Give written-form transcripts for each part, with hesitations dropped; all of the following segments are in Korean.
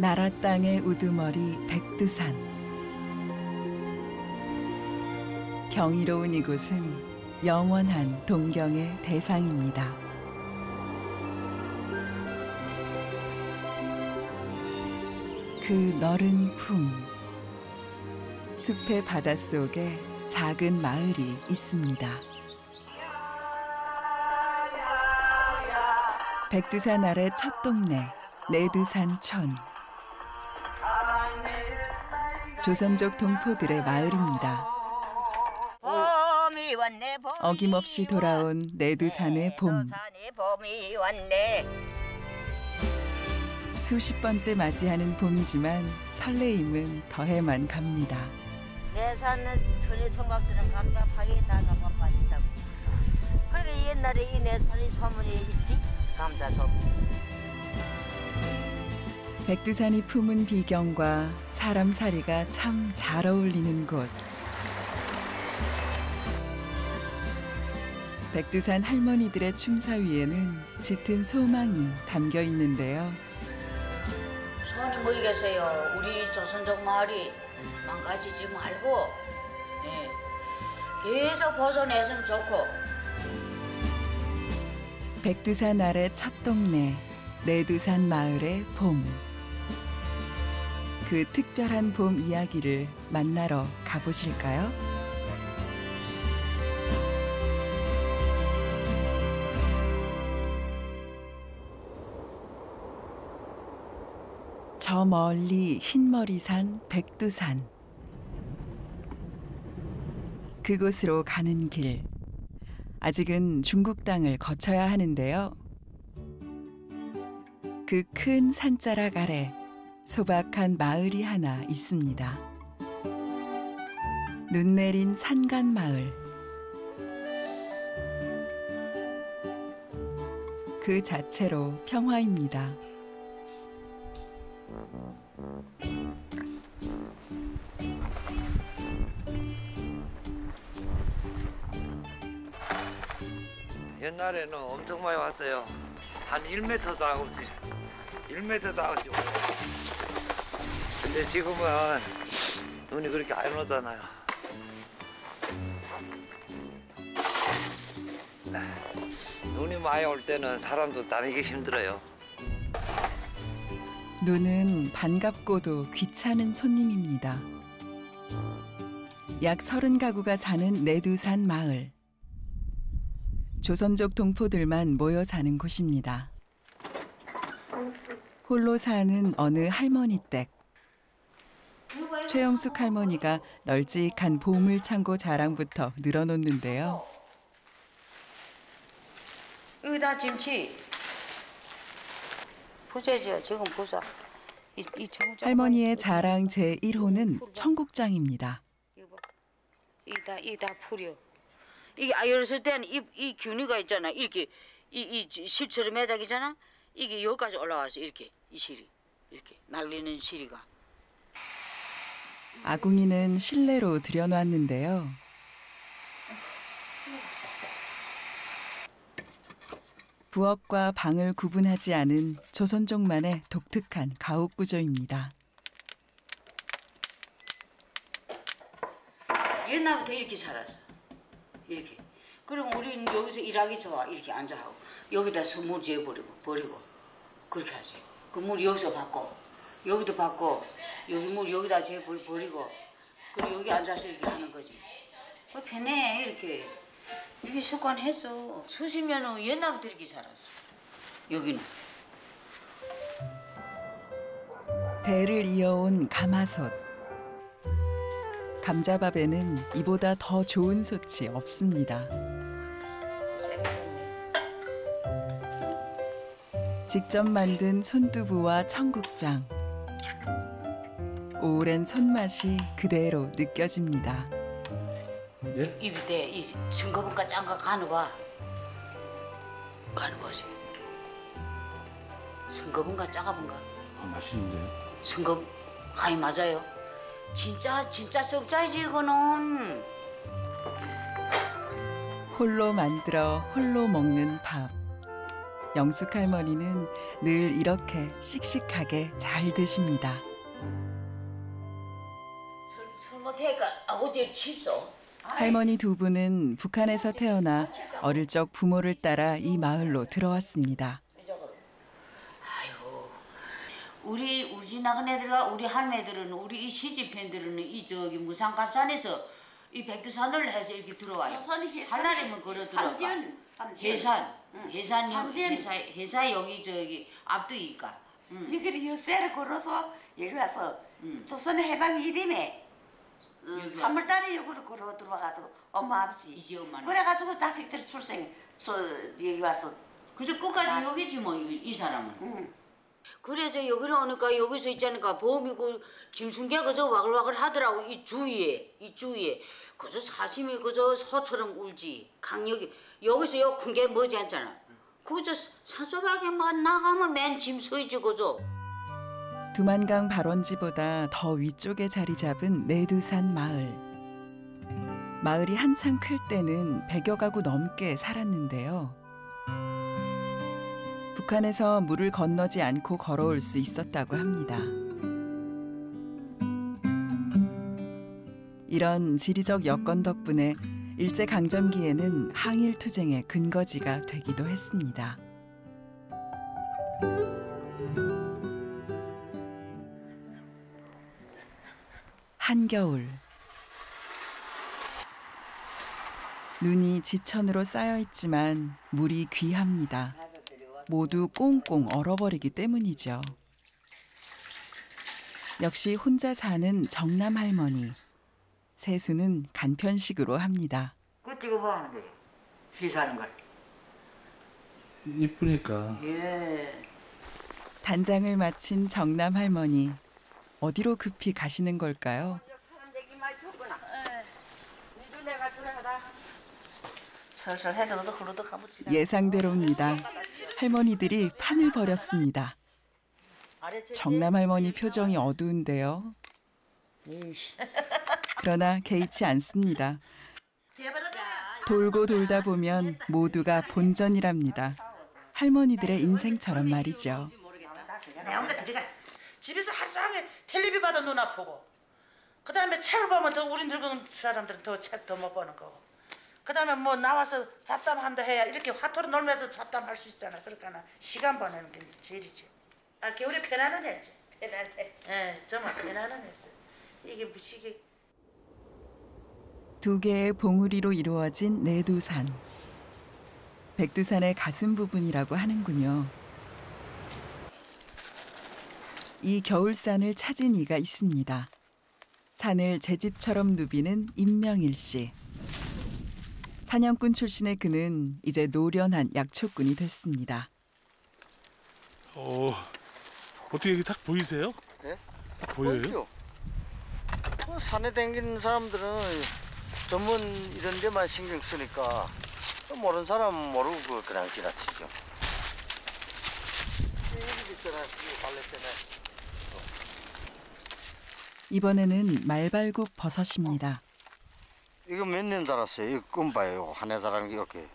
나라 땅의 우두머리 백두산. 경이로운 이곳은 영원한 동경의 대상입니다. 그 너른 품, 숲의 바닷속에 작은 마을이 있습니다. 백두산 아래 첫 동네, 내두산촌. 조선족 동포들의 마을입니다. 어김없이 돌아온 내두산의 봄. 수십 번째 맞이하는 봄이지만 설레임은 더해만 갑니다. 내산은 전에 청박들은 감자 파기 다 잡아빠진다고. 그러니까 옛날에 이 내산이 소문이 있지? 감자 소문. 백두산이 품은 비경과 사람 살이가 참 잘 어울리는 곳. 백두산 할머니들의 춤사위에는 짙은 소망이 담겨 있는데요. 소원이 뭐이겠어요? 우리 조선족 마을이 망가지지 말고 계속 보존했으면 좋고. 백두산 아래 첫 동네, 내두산 마을의 봄. 그 특별한 봄 이야기를 만나러 가보실까요? 저 멀리 흰머리산 백두산. 그곳으로 가는 길. 아직은 중국 땅을 거쳐야 하는데요. 그 큰 산자락 아래 소박한 마을이 하나 있습니다. 눈 내린 산간 마을. 그 자체로 평화입니다. 옛날에는 엄청 많이 왔어요. 한 1m 작업씩, 1m 작업씩 와요. 근데 지금은 눈이 그렇게 안 오잖아요. 눈이 많이 올 때는 사람도 다니기 힘들어요. 눈은 반갑고도 귀찮은 손님입니다. 약 30가구가 사는 내두산 마을. 조선족 동포들만 모여 사는 곳입니다. 홀로 사는 어느 할머니 댁. 최영숙 할머니가 널찍한 보물창고 자랑부터 늘어놓는데요. 이거 다 김치. 부재죠. 지금 부자. 할머니의 자랑 제1호는 청국장입니다. 이다 풀이요. 이게 아열었을 때는 이 균이가 있잖아. 이렇게 이 실처럼 매닥이잖아. 이게 여기까지 올라와서 이렇게 이 실이 이렇게 날리는 실이가. 아궁이는 실내로 들여놨는데요. 부엌과 방을 구분하지 않은 조선족만의 독특한 가옥 구조입니다. 옛날부터 이렇게 살았어. 이렇게. 그럼 우리는 여기서 일하기 좋아. 이렇게 앉아하고 여기다 물 버리고 그렇게 하지. 그 물 여기서 받고 여기도 받고 여기 물 여기다 버리고 그리고 여기 앉아서 이렇게 하는 거지. 그 편해 이렇게 습관했어. 수십 년은 옛날부터 이렇게 살았어. 여기는. 대를 이어온 가마솥. 감자밥에는 이보다 더 좋은 솥이 없습니다. 직접 만든 손두부와 청국장. 오랜 손맛이 그대로 느껴집니다. 예? 입에 이 싱거운가 짠가 가는 거지. 싱거운가 짜가본가. 맛있는데요? 싱거 가이 맞아요. 진짜 썩짜이지 이거는. 홀로 만들어 홀로 먹는 밥. 영숙 할머니는 늘 이렇게 씩씩하게 잘 드십니다. 설마태가 어제 칩소. 할머니 두 분은 북한에서 태어나 어릴 적 부모를 따라 이 마을로 들어왔습니다. 아유, 우리 집 나간 애들과 우리 할매들은 우리 이 시집 팬들은 이 저기 무산갑산에서 이 백두산을 해서 이렇게 들어와요. 한날이면 걸어 들어가. 해산 여기 저기 앞뒤니까. 여기를 요새를 걸어서 여기 와서 조선 해방 이듬해 3월달에 여기로 걸어 들어와가지고 엄마 아버지 이제 엄마는. 그래가지고 자식들 출생 여기 와서 그저 끝까지 여기지 뭐 이 사람은. 그래서 여기를 오니까 여기서 있자니까 보험이고 짐승개가 그저 와글와글 하더라고. 이 주위에 그저 사심이 그저 소처럼 울지. 강력이 여기서 요 큰 게 뭐지 않잖아. 그저 산소박에만 나가면 맨 짐 서이지 그저. 두만강 발원지보다 더 위쪽에 자리 잡은 내두산 마을. 마을이 한창 클 때는 100여 가구 넘게 살았는데요. 북한에서 물을 건너지 않고 걸어올 수 있었다고 합니다. 이런 지리적 여건 덕분에 일제강점기에는 항일투쟁의 근거지가 되기도 했습니다. 한겨울. 눈이 지천으로 쌓여 있지만 물이 귀합니다. 모두 꽁꽁 얼어버리기 때문이죠. 역시 혼자 사는 정남 할머니. 세수는 간편식으로 합니다. 그거 찍어봐. 시사하는 걸. 이쁘니까. 예. 단장을 마친 정남 할머니. 어디로 급히 가시는 걸까요? 설설 해들어서 흘러도 가보지. 예상대로입니다. 할머니들이 판을 벌였습니다. 정남 할머니 표정이 어두운데요. 그러나 개의치 않습니다. 돌고 돌다 보면 모두가 본전이랍니다. 할머니들의 인생처럼 말이죠. 내 엄마 들어가. 집에서 하루 종일 텔레비 봐도 눈 아프고 그 다음에 책을 보면 더 우리 늙은 사람들은 더 책 더 못 보는 거고 그 다음에 뭐 나와서 잡담한다 해야 이렇게 화토로 놀면서 잡담할 수 있잖아. 그러니까 시간 보내는 게 제일이지. 아 겨울에 편안은 했지. 예, 정말 편안은 했어. 이게 무식이. 두 개의 봉우리로 이루어진 내두산. 백두산의 가슴 부분이라고 하는군요. 이 겨울산을 찾은 이가 있습니다. 산을 제 집처럼 누비는 임명일 씨. 사냥꾼 출신의 그는 이제 노련한 약초꾼이 됐습니다. 어떻게 여기 딱 보이세요? 네? 보여요? 보이죠? 산에 다니는 사람들은 전문 이런 데만 신경 쓰니까 모르는 사람은 모르고 그냥 지나치죠. 여기 있잖아, 이 발레 때문에. 이번에는 말발굽 버섯입니다. 이거 몇 년 자랐어요. 이거 끔 봐요. 한 해 자란 게 이렇게.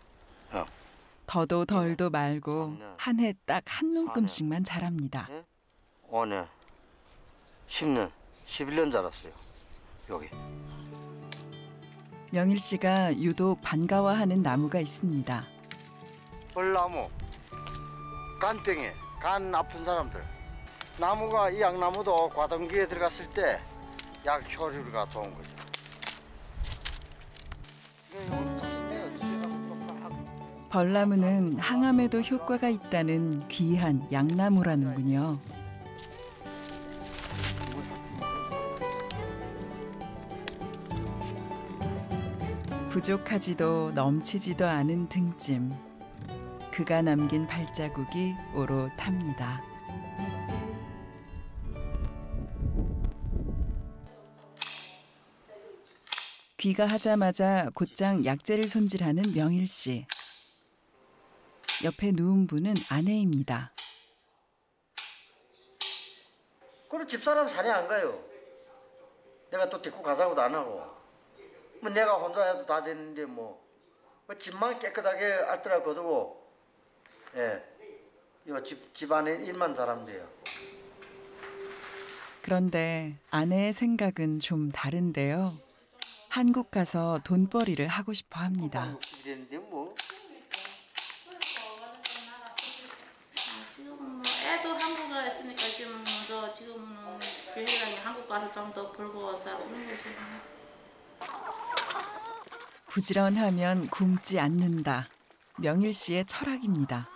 더도 덜도 말고 한 해 딱 한 눈금씩만 자랍니다. 5년, 10년, 11년 자랐어요. 여기. 명일 씨가 유독 반가워하는 나무가 있습니다. 벌나무, 간병에, 간 아픈 사람들. 나무가 이 약나무도 과동기에 들어갔을 때 약 효율가 좋은 거죠. 벌나무는 항암에도 효과가 있다는 귀한 약나무라는군요. 부족하지도 넘치지도 않은 등짐. 그가 남긴 발자국이 오롯합니다. 귀가하자마자 곧장 약재를 손질하는 명일 씨. 옆에 누운 분은 아내입니다. 그럼 집사람 산에 안 가요. 내가 또 데리고 가자고도 안 하고. 뭐 내가 혼자 해도 다 되는데 뭐 집만 깨끗하게 알뜰하게 거두고, 예, 요 집안의 일만 잘하면 돼요. 그런데 아내의 생각은 좀 다른데요. 한국 가서 돈벌이를 하고 싶어 합니다. 이랬는데 뭐. 지금은 뭐 애도 한국에 있으니까 지금 지금은 여행이 한국 가서 좀 더 벌고 자 이런 거지. 부지런하면 굶지 않는다. 명일 씨의 철학입니다.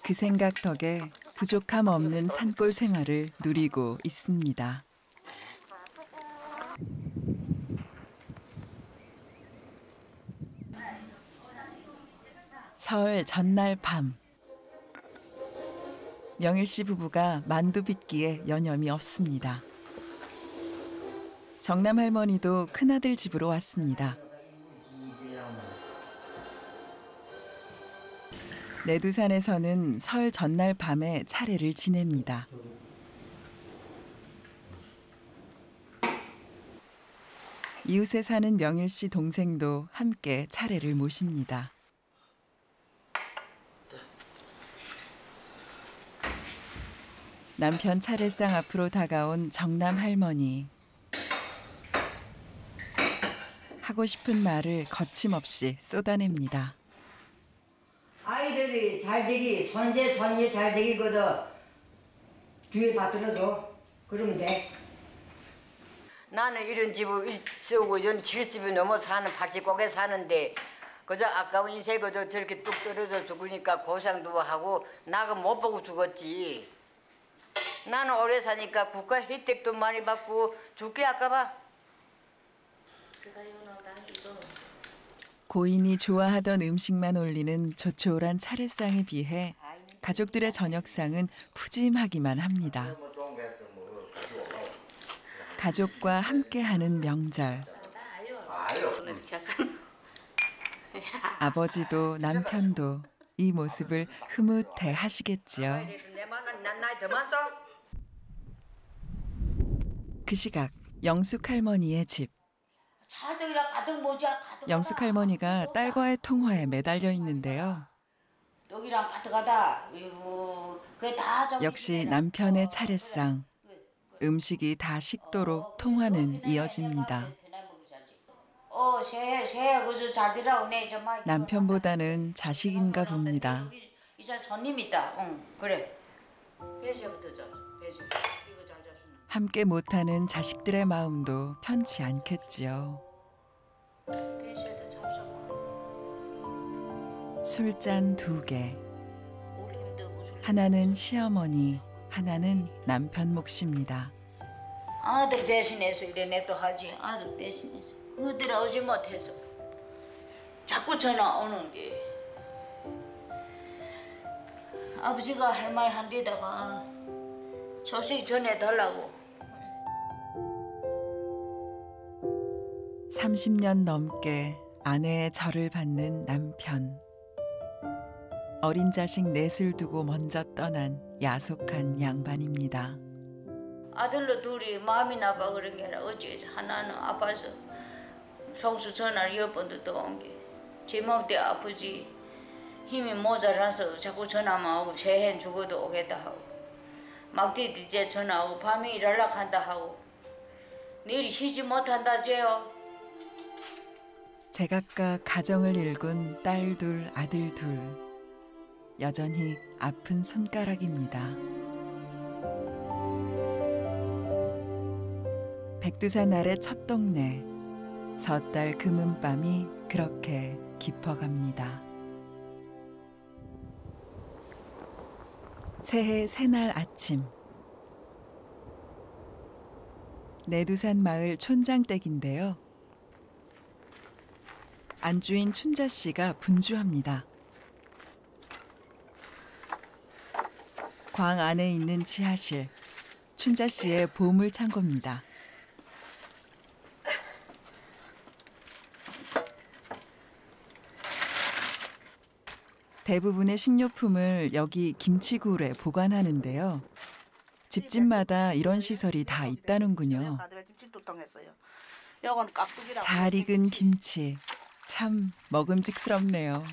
그 생각 덕에 부족함 없는 산골 생활을 누리고 있습니다. 설 전날 밤. 명일 씨 부부가 만두 빚기에 여념이 없습니다. 정남 할머니도 큰아들 집으로 왔습니다. 내두산에서는 설 전날 밤에 차례를 지냅니다. 이웃에 사는 명일 씨 동생도 함께 차례를 모십니다. 남편 차례상 앞으로 다가온 정남 할머니. 하고 싶은 말을 거침없이 쏟아냅니다. 아이들이 잘 되기, 손재, 손녀 잘 되기거든 뒤에 받들어줘. 그러면 돼. 나는 이런 집을 세우고 이런 70이 넘어 사는 80곡에 사는데 그저 아까운 인생 그저 저렇게 뚝 떨어져 죽으니까 고생도 하고 나가 못 보고 죽었지. 나는 오래 사니까 국가 혜택도 많이 받고 죽기 아까봐. 고인이 좋아하던 음식만 올리는 조촐한 차례상에 비해 가족들의 저녁상은 푸짐하기만 합니다. 가족과 함께하는 명절. 아버지도 남편도 이 모습을 흐뭇해 하시겠지요. 그 시각 영숙 할머니의 집. 영숙 할머니가 딸과의 통화에 매달려 있는데요. 역시 남편의 차례상. 음식이 다 식도록 통화는 이어집니다. 남편보다는 자식인가 봅니다. 이제 손님 있다. 응, 그래. 배시부터 줘. 배시. 이거 잘 잡수는. 함께 못하는 자식들의 마음도 편치 않겠지요. 배시도 잡수고. 술잔 2개. 하나는 시어머니, 하나는 남편 몫입니다. 아들 대신해서 이래 또 하지. 아들 대신해서. 그들 오지 못해서. 자꾸 전화 오는 게. 아버지가 할머니 한 데다가 소식 전해달라고. 30년 넘게 아내의 절을 받는 남편. 어린 자식 넷을 두고 먼저 떠난 야속한 양반입니다. 아들로 둘이 마음이 나빠 그런 게 아니라 어째 하나는 아파서 속수 전화를 10번도 또 온 게 제 몸때 아프지 힘이 모자라서 자꾸 전화만 오고 새해엔 죽어도 오겠다 하고 막뒤 이제 전화 오고 밤에 일하려고 한다 하고 내일이 쉬지 못한다 쟤요. 제각각 가정을 일군 딸 둘, 아들 둘. 여전히 아픈 손가락입니다. 백두산 아래 첫 동네. 섣달 금은밤이 그렇게 깊어갑니다. 새해 새날 아침. 내두산 마을 촌장댁인데요. 안주인 춘자 씨가 분주합니다. 광 안에 있는 지하실. 춘자 씨의 보물 창고입니다. 대부분의 식료품을 여기 김치굴에 보관하는데요. 집집마다 이런 시설이 다 있다는군요. 잘 익은 김치, 참 먹음직스럽네요.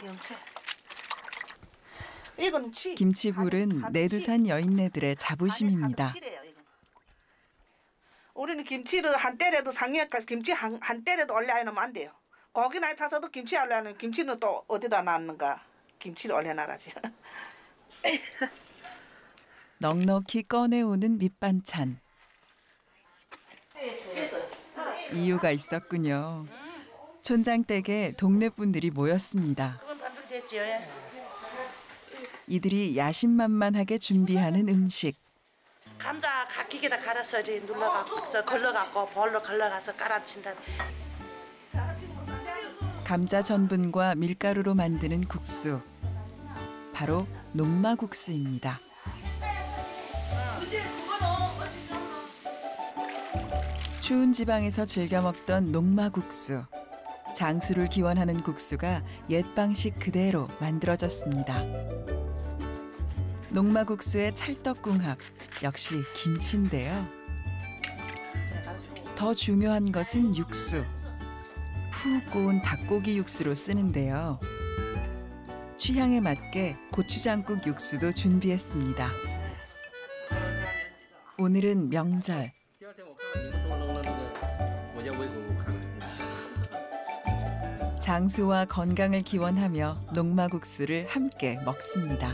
염채. 이건 치. 김치굴은 내두산 여인네들의 자부심입니다. 치래요, 이건. 우리는 김치를 한 때라도 상해까지 김치 한 때라도 올려놓으면 안 돼요. 고기 나이 타서도 김치 올려놓으면 김치는 또 어디다 놨는가? 김치를 올려놔야지. 넉넉히 꺼내오는 밑반찬. 이유가 있었군요. 촌장댁에 동네 분들이 모였습니다. 그건 반죽 됐지요. 예. 이들이 야심만만하게 준비하는 음식. 감자 각기에다 갈아서 이제 눌러갖고 저 걸러갖고 볼로 걸러가서 깔아친다. 감자 전분과 밀가루로 만드는 국수. 바로 녹마국수입니다. 추운 지방에서 즐겨 먹던 녹마국수. 장수를 기원하는 국수가 옛 방식 그대로 만들어졌습니다. 녹마국수의 찰떡궁합, 역시 김치인데요. 더 중요한 것은 육수. 푹 고운 닭고기 육수로 쓰는데요. 취향에 맞게 고추장국 육수도 준비했습니다. 오늘은 명절. 장수와 건강을 기원하며 녹마국수를 함께 먹습니다.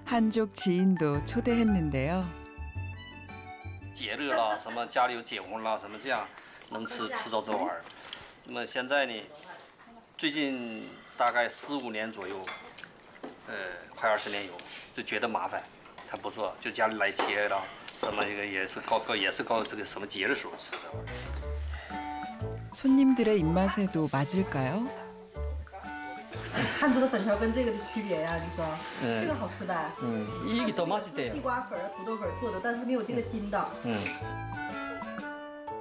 한족 지인도 초대했는데요. 节日啦，什么家里有结婚啦，什么这样能吃到这玩意儿。那么现在呢，最近大概4、5年左右，快20年有，就觉得麻烦，还不错，就家里来切了，什么这个也是搞这个什么节日时候吃的。 손님들의 입맛에도 맞을까요? 汉族的粉条跟这个的区别呀、你说这个好吃吧？ 이게 더 맛있대요. 地瓜粉、土豆粉做的，但是没有这个筋道。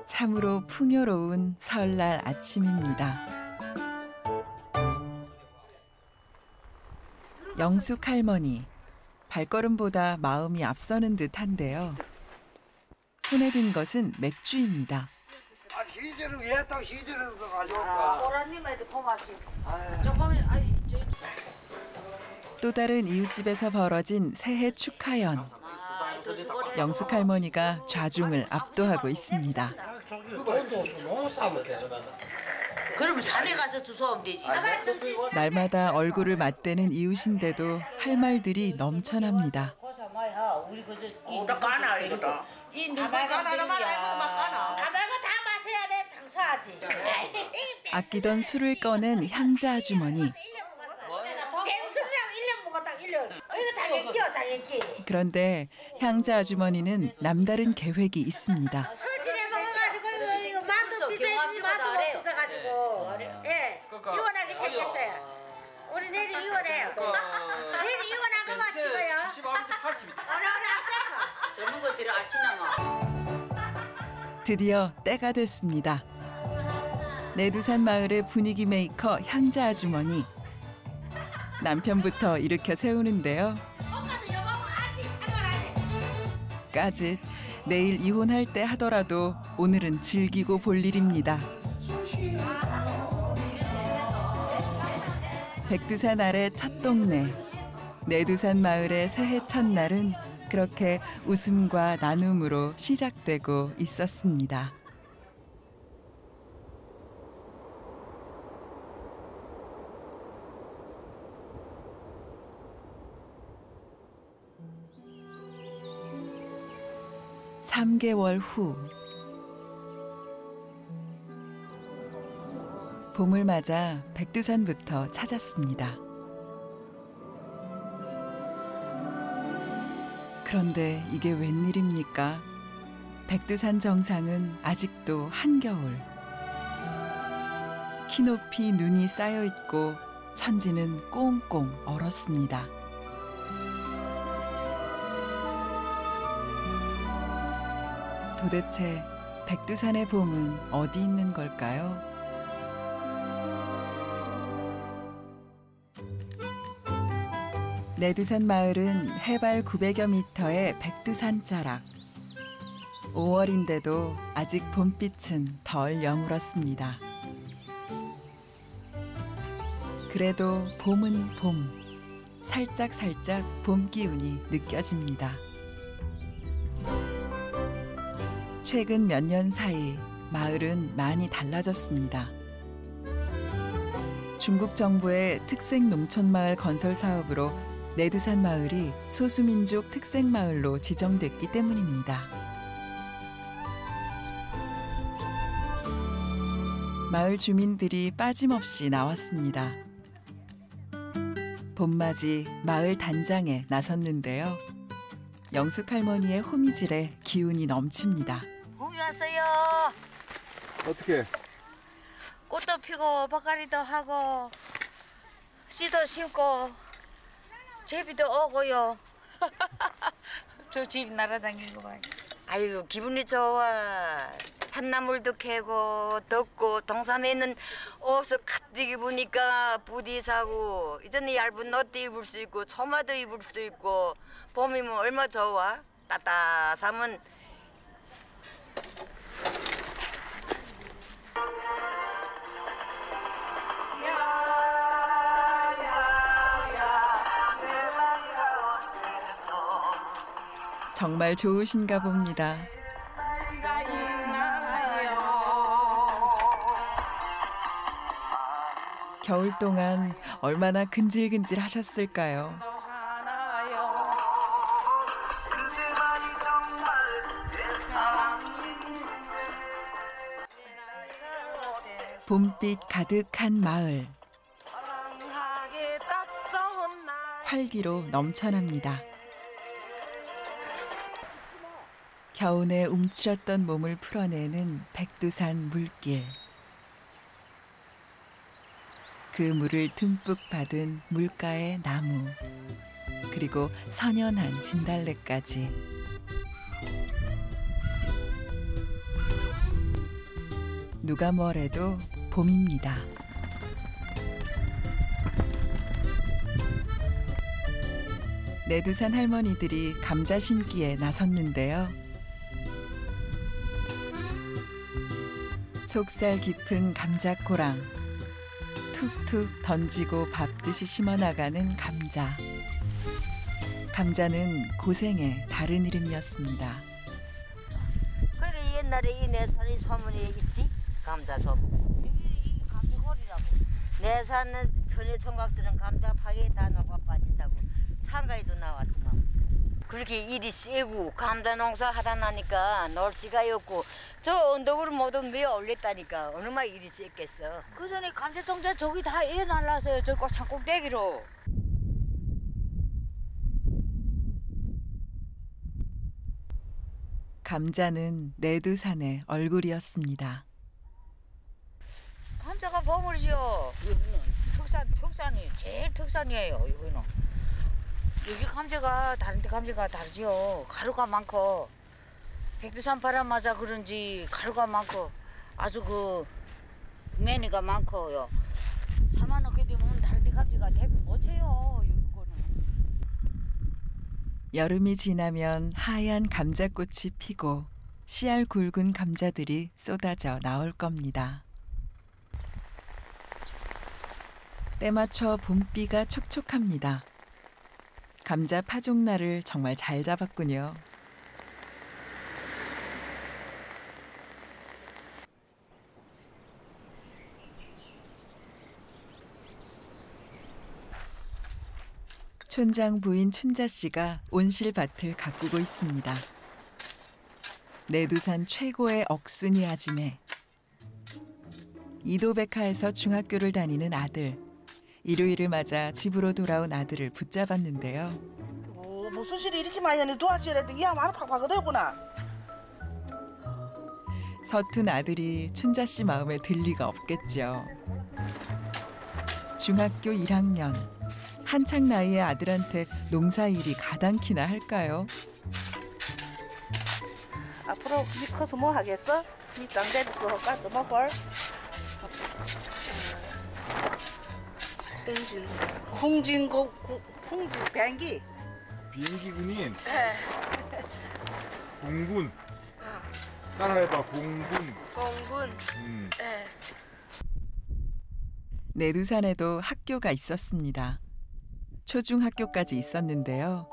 참으로 풍요로운 설날 아침입니다. 영숙 할머니, 발걸음보다 마음이 앞서는 듯한데요. 손에 든 것은 맥주입니다. 희재는 왜 또 희재는 더 가져올까? 오라님한테 고맙지. 또 다른 이웃집에서 벌어진 새해 축하연. 영숙 할머니가 좌중을 압도하고 있습니다. 그러면 산에 가서 주워오면 되지. 날마다 얼굴을 맞대는 이웃인데도 할 말들이 넘쳐납니다. 우리 그저 나 까나 이거다. 이 누가 까나 나 말고 다 마셔야 돼. 당수하지. 아끼던 술을 꺼낸 향자 아주머니. 뱀술이랑 1년 먹었다 1년. 이거 장애키요 장애키. 그런데 향자 아주머니는 남다른 계획이 있습니다. 술집에 먹어가지고 이거 만두 비싸지 만두 먹고 있어가지고 예 이혼하게 생겼어요. 우리 내일 이혼해요. 내일 이혼한 거 찍어요. 오늘 앞에서 젊은 것들이 아침나마. 드디어 때가 됐습니다. 내두산 마을의 분위기 메이커 향자 아주머니. 남편부터 일으켜 세우는데요. 까짓 내일 이혼할 때 하더라도 오늘은 즐기고 볼 일입니다. 백두산 아래 첫 동네. 내두산 마을의 새해 첫날은 그렇게 웃음과 나눔으로 시작되고 있었습니다. (3개월) 후 봄을 맞아 백두산부터 찾았습니다. 그런데 이게 웬일입니까? 백두산 정상은 아직도 한겨울. 키높이 눈이 쌓여 있고 천지는 꽁꽁 얼었습니다. 도대체 백두산의 봄은 어디 있는 걸까요? 내두산 마을은 해발 900여 미터의 백두산 자락. 5월인데도 아직 봄빛은 덜 여물었습니다. 그래도 봄은 봄. 살짝살짝 봄 기운이 느껴집니다. 최근 몇 년 사이 마을은 많이 달라졌습니다. 중국 정부의 특색 농촌마을 건설 사업으로 내두산 마을이 소수민족 특색마을로 지정됐기 때문입니다. 마을 주민들이 빠짐없이 나왔습니다. 봄맞이 마을 단장에 나섰는데요. 영숙 할머니의 호미질에 기운이 넘칩니다. 봄이 왔어요. 어떻게? 꽃도 피고 밭갈이도 하고 씨도 심고 제비도 오고요. 저 제비 날아다니는 거 봐요. 아유 기분이 좋아. 산나물도 캐고 덥고 동산에는 옷을 가득 입으니까 부디 사고 이제는 얇은 옷도 입을 수 있고 처마도 입을 수 있고 봄이면 얼마 좋아. 따뜻하면 정말 좋으신가 봅니다. 겨울 동안 얼마나 근질근질 하셨을까요? 봄빛 가득한 마을. 활기로 넘쳐납니다. 겨우내 움츠렸던 몸을 풀어내는 백두산 물길. 그 물을 듬뿍 받은 물가의 나무, 그리고 선연한 진달래까지. 누가 뭐래도 봄입니다. 내두산 할머니들이 감자 심기에 나섰는데요. 속살 깊은 감자코랑, 툭툭 던지고 밟듯이 심어나가는 감자. 감자는 고생의 다른 이름이었습니다. 그래 옛날에 이 내산이 소문이 있지? 감자 소문. 이 감자골이라고. 내산은 전에 총각들은 감자 파기에 다 녹아 빠진다고 창가에도 나왔더만. 그렇게 일이 세고 감자 농사 하다 나니까 놀씨가 없고 저 언덕으로 모두 메어 올렸다니까 얼마나 일이 셌겠어. 그 전에 감자통자 저기 다 애 날라서요. 저 산꼭대기로. 감자는 내두산의 얼굴이었습니다. 감자가 버물이죠. 여기는 특산이 제일 특산이에요. 여기는. 여기 감자가 다른 데 감자가 다르지요. 가루가 많고 백두산 바람 맞아 그런지 가루가 많고 아주 그 매니가 많고요. 살만 넣게 되면 다른 데 감자가 대비 못해요. 여기거는. 여름이 지나면 하얀 감자꽃이 피고 씨알 굵은 감자들이 쏟아져 나올 겁니다. 때맞춰 봄비가 촉촉합니다. 감자 파종날을 정말 잘 잡았군요. 촌장 부인 춘자 씨가 온실밭을 가꾸고 있습니다. 내두산 최고의 억순이 아지매. 이도백화에서 중학교를 다니는 아들. 일요일을 맞아 집으로 돌아온 아들을 붙잡았는데요. 무슨 일이 이렇게 많이 하니 도와줘야 했더니 이 양반 팍팍 얻었구나. 서툰 아들이 춘자 씨 마음에 들 리가 없겠죠. 중학교 1학년. 한창 나이의 아들한테 농사일이 가당키나 할까요? 앞으로 니 커서 뭐 하겠어? 니 딴데서 할까? 좀 뭘? 홍진 비행기. 비행기 군인. 공군. 따라해봐 공군. 공군. 내두산에도 학교가 있었습니다. 초중학교까지 있었는데요.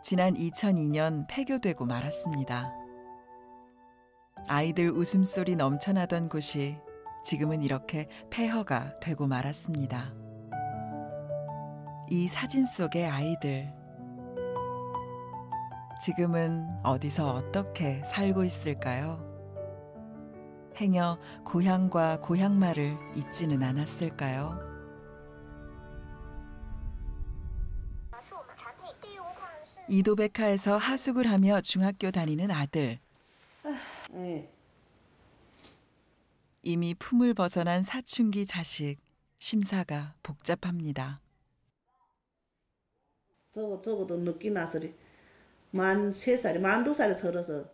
지난 2002년 폐교되고 말았습니다. 아이들 웃음소리 넘쳐나던 곳이 지금은 이렇게 폐허가 되고 말았습니다. 이 사진 속의 아이들, 지금은 어디서 어떻게 살고 있을까요? 행여 고향과 고향말을 잊지는 않았을까요? 이도백화에서 하숙을 하며 중학교 다니는 아들. 이미 품을 벗어난 사춘기 자식, 심사가 복잡합니다. 저거도 늦게 나서리 만 3살이 만 2살에 서러서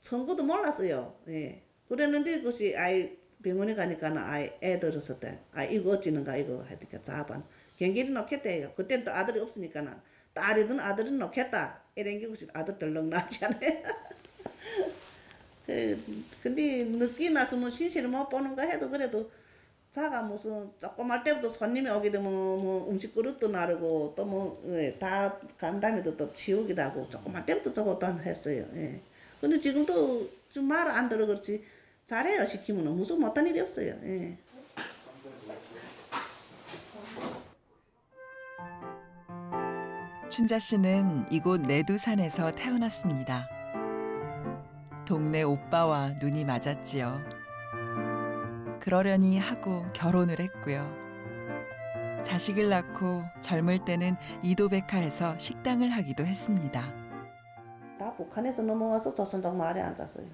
청구도 몰랐어요. 예. 그랬는데 그것이 아이 병원에 가니까 아이 애들었을 때 이거 어찌는가 이거 하니까 자반 경기를 넣겠대요. 그땐 또 아들이 없으니까 딸이든 아들은 넣겠다 이런 게 그것이 아들 덜렁 나잖아요. 근데 늦게 나서면 신세를 못 보는가 해도 그래도 자가 무슨 조그만 때부터 손님이 오게 되면 뭐 음식 그릇도 나르고 또 뭐 다 간 다음에도 또 치우기도 하고 조그만 때부터 저것도 했어요. 예. 근데 지금도 좀 말 안 들어 그렇지 잘해요. 시키면 무슨 못한 일이 없어요. 예. 춘자 씨는 이곳 내두산에서 태어났습니다. 동네 오빠와 눈이 맞았지요. 그러려니 하고 결혼을 했고요. 자식을 낳고 젊을 때는 이도백화에서 식당을 하기도 했습니다. 다 북한에서 넘어와서 조선족 마을에 앉았어요.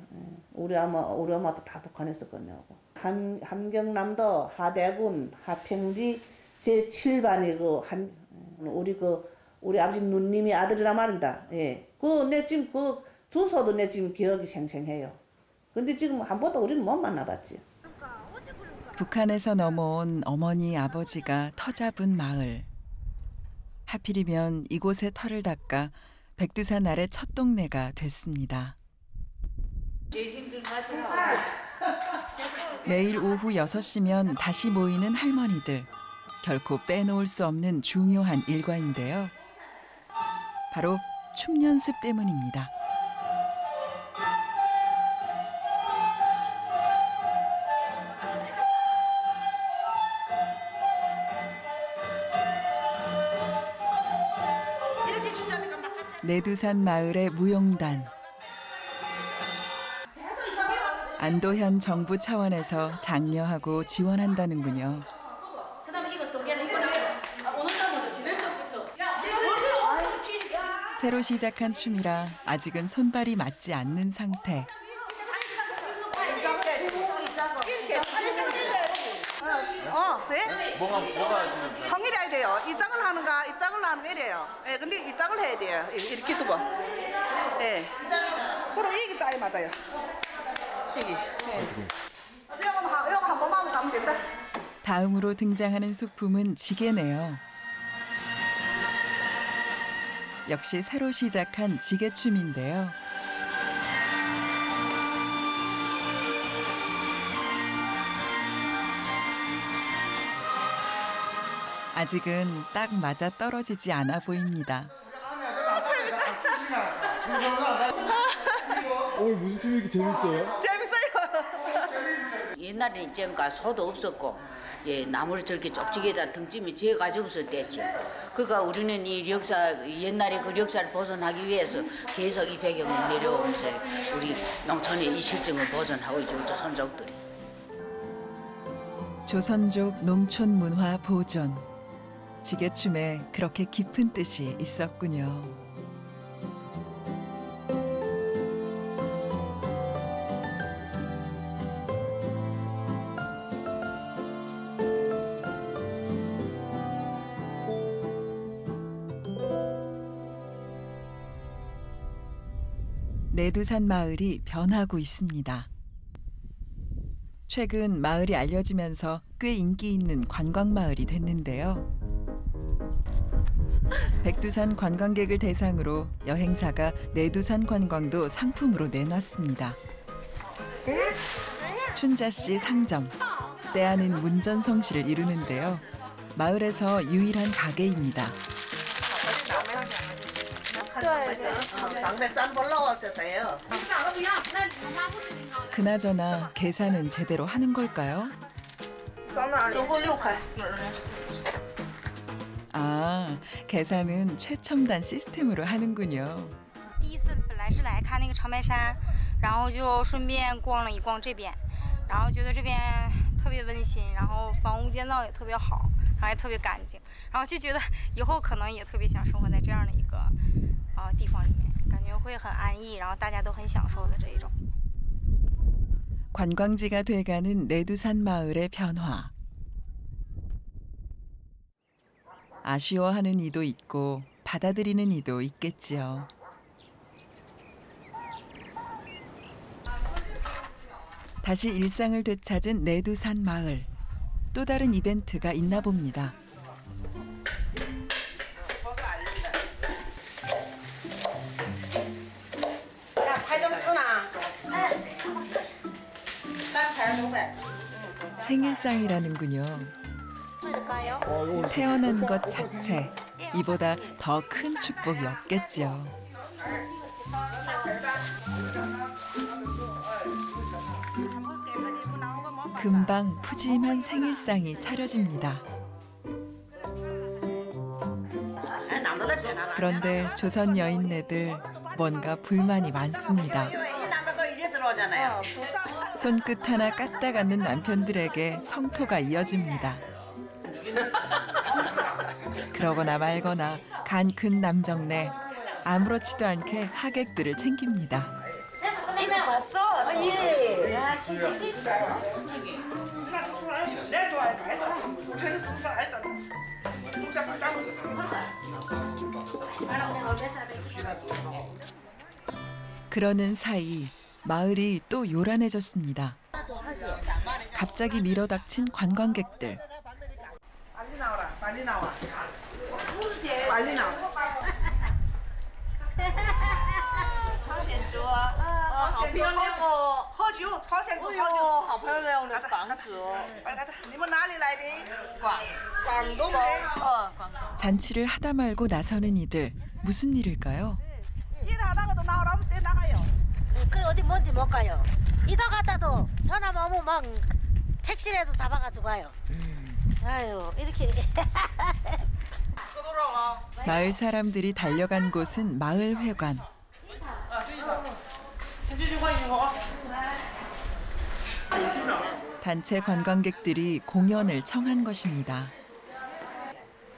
우리 엄마도 다 북한에서 건너고. 함경남도 하대군 하평리 제7반이 우리 아버지 누님이 아들이란 말입니다. 예. 내 지금 주소도 내 지금 기억이 생생해요. 근데 지금 한 번도 우리는 못 만나봤지. 북한에서 넘어온 어머니 아버지가 터 잡은 마을. 하필이면 이곳에 터를 닦아 백두산 아래 첫 동네가 됐습니다. 매일 오후 6시면 다시 모이는 할머니들. 결코 빼놓을 수 없는 중요한 일과인데요. 바로 춤 연습 때문입니다. 내두산 마을의 무용단. 안도현 정부 차원에서 장려하고 지원한다는군요. 새로 시작한 춤이라 아직은 손발이 맞지 않는 상태. 네? 뭐가 지금? 통일해야 돼요. 이 짝을 하는가, 이 짝을 하는가 이래요. 예, 근데 이 짝을 해야 돼요. 이렇게 두고. 예. 그럼 이게 딱 맞아요. 여기. 예. 이거 한 번만 하면 된다. 다음으로 등장하는 소품은 지게네요. 역시 새로 시작한 지게춤인데요. 아직은 딱 맞아 떨어지지 않아 보입니다. 오늘 무슨 춤이 이렇게 재밌어요? 재밌어요. 옛날에는 이제가 소도 없었고 나무를 저렇게 쪽지게다 등짐이 제 가지고 없을 때지. 그러니까 우리는 이 역사 옛날에 그 역사를 보존하기 위해서 계속 이 배경을 내려오면서 우리 농촌의 이 실정을 보존하고 있죠. 조선족들이. 조선족 농촌 문화 보존. 지게춤에 그렇게 깊은 뜻이 있었군요. 내두산 마을이 변하고 있습니다. 최근 마을이 알려지면서 꽤 인기 있는 관광마을이 됐는데요. 백두산 관광객을 대상으로 여행사가 내두산 관광도 상품으로 내놨습니다. 춘자 씨 상점. 때하는 문전성시를 이루는데요. 마을에서 유일한 가게입니다. 그나저나 계산은 제대로 하는 걸까요? 아, 계산은 최첨단 시스템으로 하는군요. 第一次本来是来看那个长白山，然后就顺便逛了一逛这边，然后觉得这边特别温馨，然后房屋建造也特别好，然后也特别干净，然后就觉得以后可能也特别想生活在这样的一个地方里面，感觉会很安逸，然后大家都很享受的这一种。 관광지가 돼가는 내두산 마을의 변화. 아쉬워하는 이도 있고 받아들이는 이도 있겠지요. 다시 일상을 되찾은 내두산 마을. 또 다른 이벤트가 있나 봅니다. 생일상이라는군요. 태어난 것 자체, 이보다 더 큰 축복이 없겠지요. 금방 푸짐한 생일상이 차려집니다. 그런데 조선 여인네들 뭔가 불만이 많습니다. 손끝 하나 까딱 않는 남편들에게 성토가 이어집니다. 그러거나 말거나 간 큰 남정네 아무렇지도 않게 하객들을 챙깁니다. 그러는 사이 마을이 또 요란해졌습니다. 갑자기 밀어닥친 관광객들. 빨리 나와라, 빨리 나와. 빨리 나와. 朝鲜族啊，好漂亮哦！喝酒，朝鲜族喝酒。哎呦，好漂亮的房子哦！你们哪里来的？广东的。 잔치를 하다 말고 나서는 이들. 무슨 일일까요? 일하다가도 나오라면 떼 나가요. 그래 어디 먼데 못 가요. 이도 갔다도 전화만 오면 막 택시라도 잡아가지고 가요. 아유 이렇게. 마을 사람들이 달려간 곳은 마을회관. 단체 관광객들이 공연을 청한 것입니다.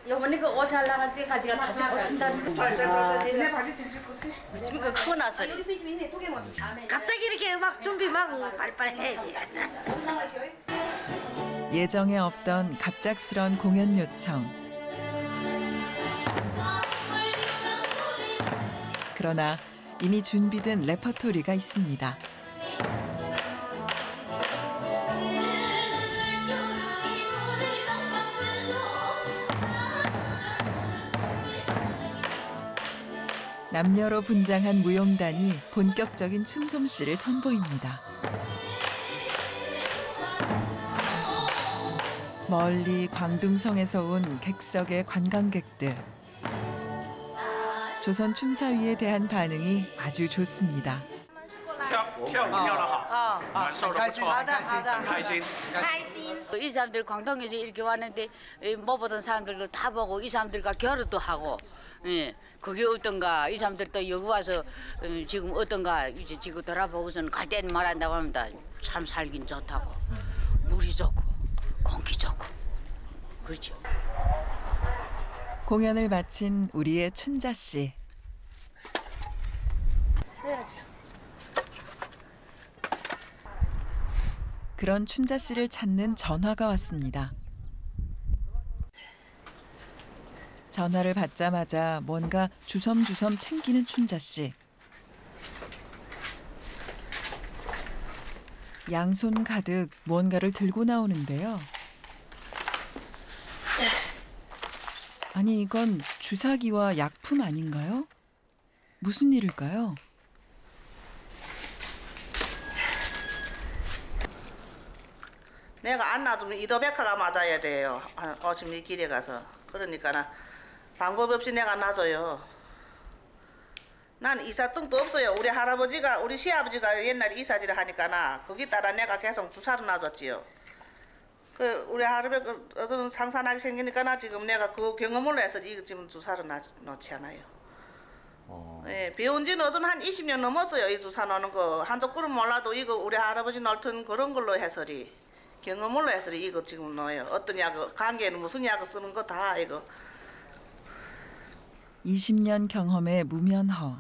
이번에 그 옷 살 나갈 때 가지가 다시 고친다는 거. 니네 바지 징징 꽂지? 지금 그 크고 나서. 갑자기 이렇게 막 준비 막 빨리빨리 해야 돼. 예정에 없던 갑작스런 공연 요청. 그러나 이미 준비된 레퍼토리가 있습니다. 남녀로 분장한 무용단이 본격적인 춤솜씨를 선보입니다. 멀리 광둥성에서 온 객석의 관광객들. 조선 춤사위에 대한 반응이 아주 좋습니다. 跳舞跳得好，感受得不错，很开心。 이 사람들 광동에서 이렇게 왔는데 못 보던 사람들도 다 보고 이 사람들과 결혼도 하고, 예, 그게 어떤가 이 사람들도 여기 와서 지금 어떤가 이제 지금 돌아보고서는 갈 때는 말한다고 합니다. 참 살긴 좋다고, 물이 좋고 공기 좋고 그렇죠. 공연을 마친 우리의 춘자 씨. 해야죠. 그런 춘자 씨를 찾는 전화가 왔습니다. 전화를 받자마자 뭔가 주섬주섬 챙기는 춘자 씨. 양손 가득 무언가를 들고 나오는데요. 아니 이건 주사기와 약품 아닌가요? 무슨 일일까요? 내가 안 놔두면 이도백화가 맞아야 돼요. 아침 이 길에 가서. 그러니까 방법 없이 내가 놔줘요. 난 이사증도 없어요. 우리 할아버지가 우리 시아버지가 옛날에 이사지를 하니까 거기 따라 내가 계속 주사를 놔줬지요. 그 우리 할아버지 어떤 상산하게 생기니까 지금 내가 그 경험으로 해서 지금 주사를 놓지 않아요. 예, 배운 지는 어떤 한 20년 넘었어요. 이 주사 놓는 거. 한쪽 그릇 몰라도 이거 우리 할아버지 놓던 그런 걸로 해서리 경험으로 해서리 이거 지금 놓아요. 어떤 약, 감기에는 무슨 약을 쓰는 거 다 이거. 20년 경험의 무면허.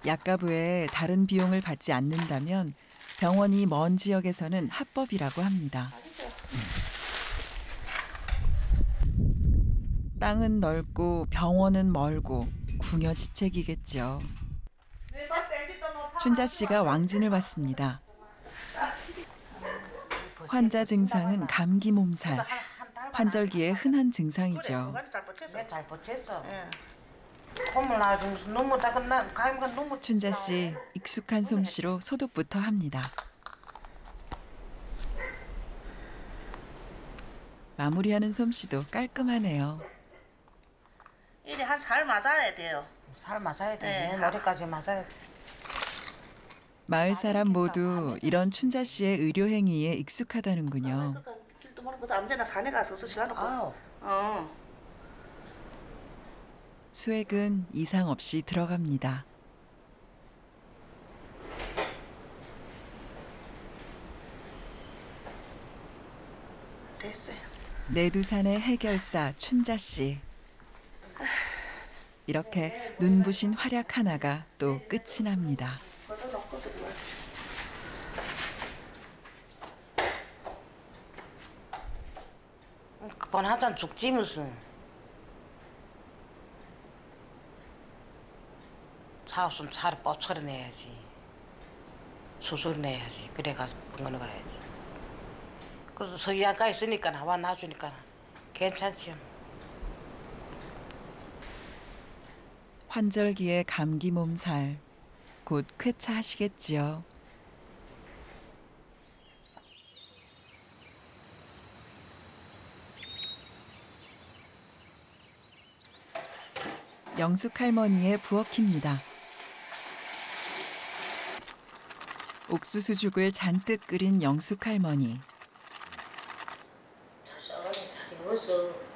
약가부에 다른 비용을 받지 않는다면 병원이 먼 지역에서는 합법이라고 합니다. 땅은 넓고 병원은 멀고 궁여지책이겠죠. 춘자 씨가 왕진을 왔습니다. 환자 증상은 감기 몸살. 환절기의 흔한 증상이죠. 잘 버텼어. 콧물 나서 너무 따끈나 감기가 너무. 춘자 씨 익숙한 솜씨로 소독부터 합니다. 마무리하는 솜씨도 깔끔하네요. 이게 한 살 맞아야 돼요. 살 맞아야 돼. 네. 머리까지 맞아야 돼. 마을 사람 모두 이런 춘자 씨의 의료 행위에 익숙하다는군요. 길도 모르고 아무데나 산에 가서 시간없고. 수액은 이상 없이 들어갑니다. 됐어요. 내두산의 해결사 춘자 씨. 이렇게 눈부신 활약 하나가 또 끝이 납니다. 그번 하잔 죽지 무슨. 차 없으면 차를 뻗쳐려 내야지. 수술 내야지. 그래가지고 병원에 가야지. 그래서 서희안가 있으니까 나와 놔주니까 괜찮지요. 환절기에 감기 몸살. 곧 쾌차하시겠지요. 영숙 할머니의 부엌입니다. 옥수수죽을 잔뜩 끓인 영숙 할머니. 잘 익었어.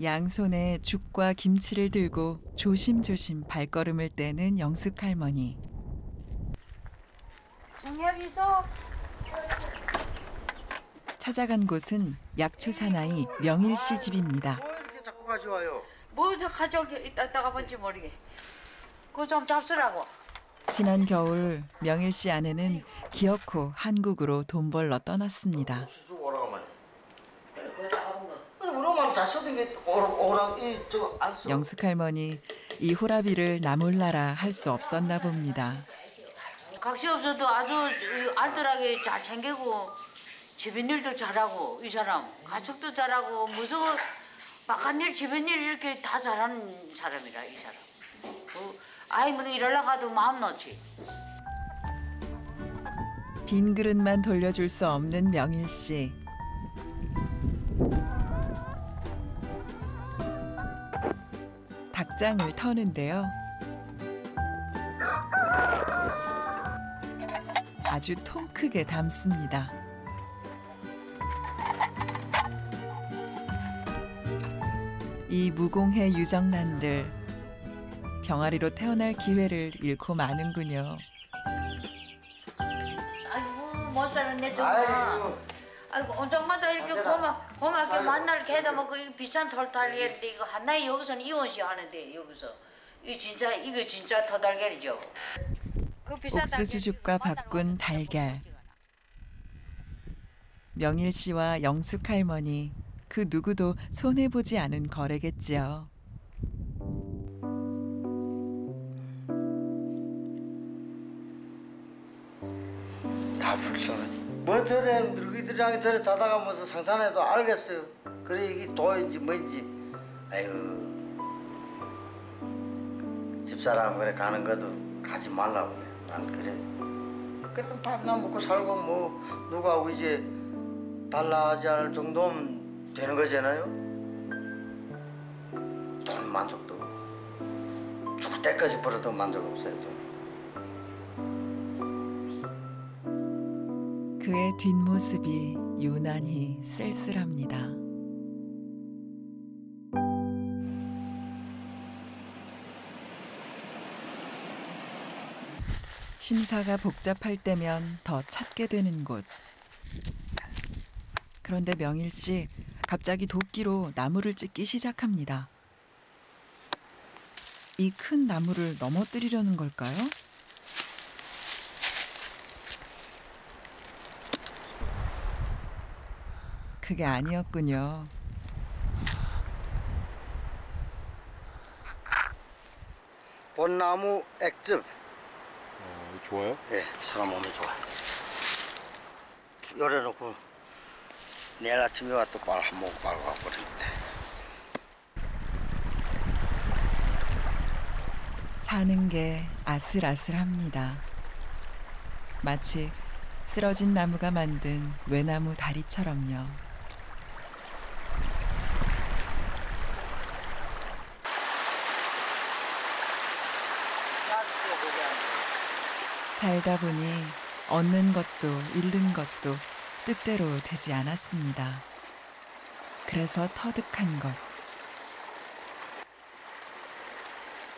양손에 죽과 김치를 들고 조심조심 발걸음을 떼는 영숙 할머니. 동엽이서 찾아간 곳은 약초 사나이 명일 씨 집입니다. 이렇게 자꾸 가져와요. 뭐 저 가져올게 이따가 뭔지 모르게. 그거 좀 잡수라고. 지난 겨울 명일 씨 아내는 기어코 한국으로 돈 벌러 떠났습니다. 영숙 할머니 이 호라비를 나 몰라라 할 수 없었나 봅니다. 각시 없어도 아주 알뜰하게 잘 챙기고 집안일도 잘하고 이 사람 가축도 잘하고 무슨 바깥일 집안일 이렇게 다 잘하는 사람이라 이 사람. 아이 뭐 일하러 가도 마음 놓지. 빈 그릇만 돌려줄 수 없는 명일 씨. 닭장을 터는데요. 아주 통 크게 담습니다. 이 무공해 유정란들 병아리로 태어날 기회를 잃고 마는군요. 아이고 못 살았네 정말. 아이고 온정마다 이렇게 고맙게 만날 게다 뭐 그 비싼 털달걀인데 이거 하나에 여기서는 이원시 하는데 여기서 이거 진짜 털달걀이죠. 그 비싼 옥수수죽과 바꾼 달걀. 명일 씨와 영숙 할머니 그 누구도 손해 보지 않은 거래겠지요. 다 불쌍하지. 뭐 저래 너희들이랑 저래 자다가 무슨 상상해도 알겠어요. 그래 이게 도인지 뭔지. 아유 집사람 그래 가는 것도 가지 말라고 그래. 난 그래. 그럼 밥나 먹고 살고 뭐 누가 이제 달라하지 않을 정도면 되는 거잖아요. 돈 만족도 없고 죽을 때까지 벌어도 만족 없어요. 돈. 그의 뒷모습이 유난히 쓸쓸합니다. 심사가 복잡할 때면 더 찾게 되는 곳. 그런데 명일 씨 갑자기 도끼로 나무를 찢기 시작합니다. 이 큰 나무를 넘어뜨리려는 걸까요? 그게 아니었군요. 벚나무 액즙. 좋아요? 네, 사람 몸에 좋아. 열어놓고 내일 아침에 와서 또 한 모금 빨고 와버리는데. 사는 게 아슬아슬합니다. 마치 쓰러진 나무가 만든 외나무 다리처럼요. 살다 보니 얻는 것도 잃는 것도 뜻대로 되지 않았습니다. 그래서 터득한 것.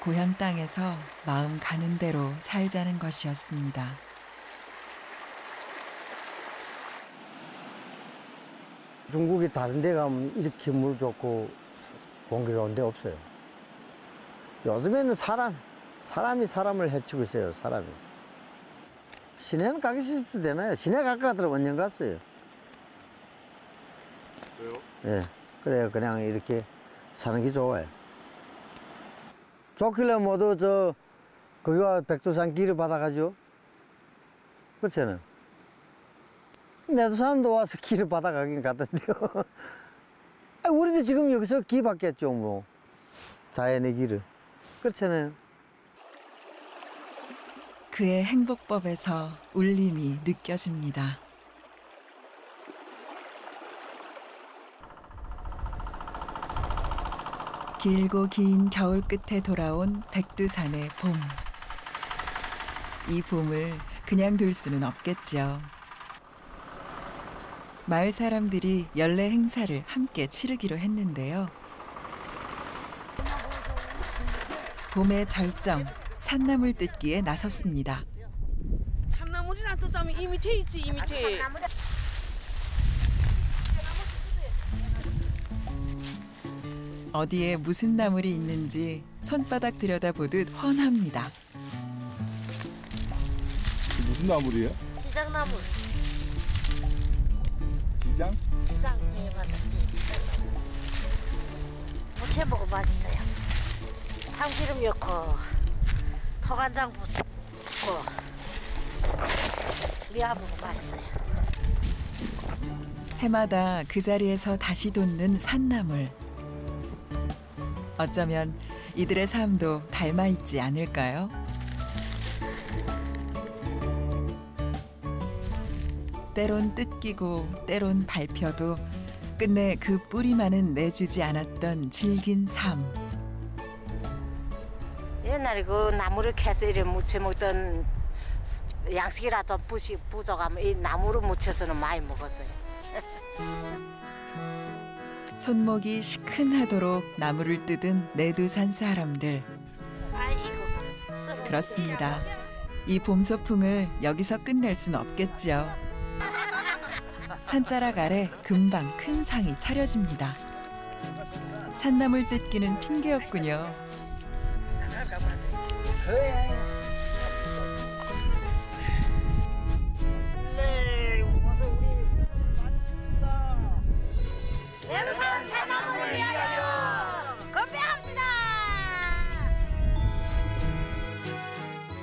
고향 땅에서 마음 가는 대로 살자는 것이었습니다. 중국이 다른 데 가면 이렇게 물 좋고 공기 좋은 데 없어요. 요즘에는 사람이 사람을 해치고 있어요, 사람이. 시내는 가기 싫어도 되나요? 시내 갈까 하더라도 원년 갔어요. 왜요? 예, 그래요. 그냥 이렇게 사는 게 좋아요. 좋길래 모두 거기가 백두산 길을 받아가죠. 그렇잖아요. 내두산도 와서 길을 받아가긴 갔던데요. 우리도 지금 여기서 길 받겠죠, 뭐. 자연의 길을. 그렇잖아요. 그의 행복법에서 울림이 느껴집니다. 길고 긴 겨울 끝에 돌아온 백두산의 봄. 이 봄을 그냥 둘 수는 없겠죠. 마을 사람들이 연례 행사를 함께 치르기로 했는데요. 봄의 절정, 산나물 뜯기에 나섰습니다. 산나물이랑 뜯다면 이 밑에 있지, 이 밑에. 어디에 무슨 나물이 있는지 손바닥 들여다보듯 훤합니다. 무슨 나물이에요? 지장나물. 지장? 지장, 네, 맞아. 무채 먹으면 맛있어요. 참기름 넣고, 토간장 붓고, 미아 먹으면 맛있어요. 해마다 그 자리에서 다시 돋는 산나물. 어쩌면 이들의 삶도 닮아 있지 않을까요? 때론 뜯기고 때론 밟혀도 끝내 그 뿌리만은 내주지 않았던 질긴 삶. 옛날에 그 나무를 캐서 이렇게 무쳐 먹던 양식이라도 부족하면 이 나무로 무쳐서는 많이 먹었어요. 손목이 시큰하도록 나무를 뜯은 내두산 사람들. 그렇습니다. 이 봄 소풍을 여기서 끝낼 순 없겠죠. 산자락 아래 금방 큰 상이 차려집니다. 산나물 뜯기는 핑계였군요. 내두산 산나물을 위하여 건배합시다.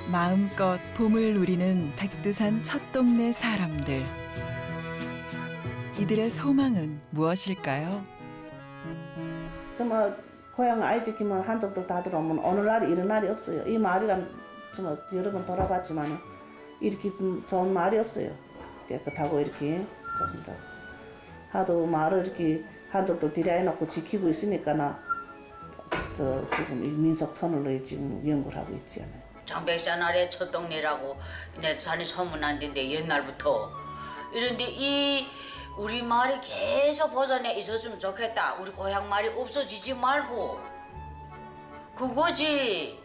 마음껏 봄을 누리는 백두산 첫 동네 사람들. 이들의 소망은 무엇일까요? 정말 고향 알 지키면 한족들 다 들어오면 오늘날 이런 날이 없어요. 이 마을이란 정말 여러 번 돌아봤지만 이렇게 좋은 마을이 없어요. 깨끗하고 이렇게 조선족 하도 마을을 이렇게 한족들 들여놓고 지키고 있으니까 나 지금 이 민속촌으로 지금 연구를 하고 있지 않아요. 장백산 아래 첫 동네라고 내 산이 소문난 데인데 옛날부터 이런데 이 우리 마을이 계속 보존해 있었으면 좋겠다. 우리 고향 마을이 없어지지 말고 그거지.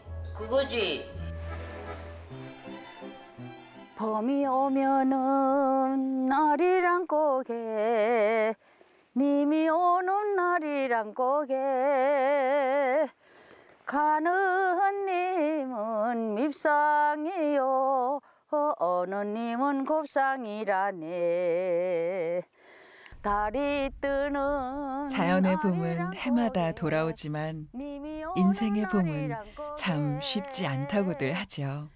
봄이 오면은 날이란 고개 님이 오는 날이란 고개 가는 님은 밉상이요 어느 님은 곱상이라네 달이 뜨는 자연의 봄은 해마다 돌아오지만 인생의 봄은 참 쉽지 않다고들 하죠.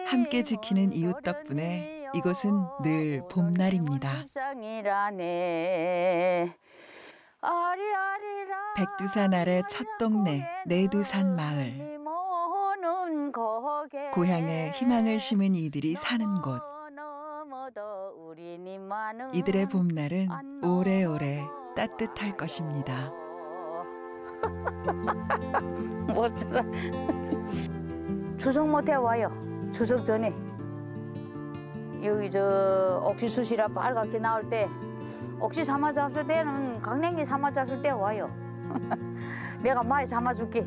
함께 지키는 이웃 덕분에 이곳은 늘 봄날입니다. 백두산 아래 첫 동네 내두산 마을. 고향에 희망을 심은 이들이 사는 곳. 이들의 봄날은 오래오래 따뜻할 것입니다. 뭐더라? 추석 못해 와요. 추석 전에 여기 저 옥시수시라 빨갛게 나올 때 옥시 삼아 잡을 때는 강냉이 삼아 잡을 때 와요. 내가 많이 삼아 줄게.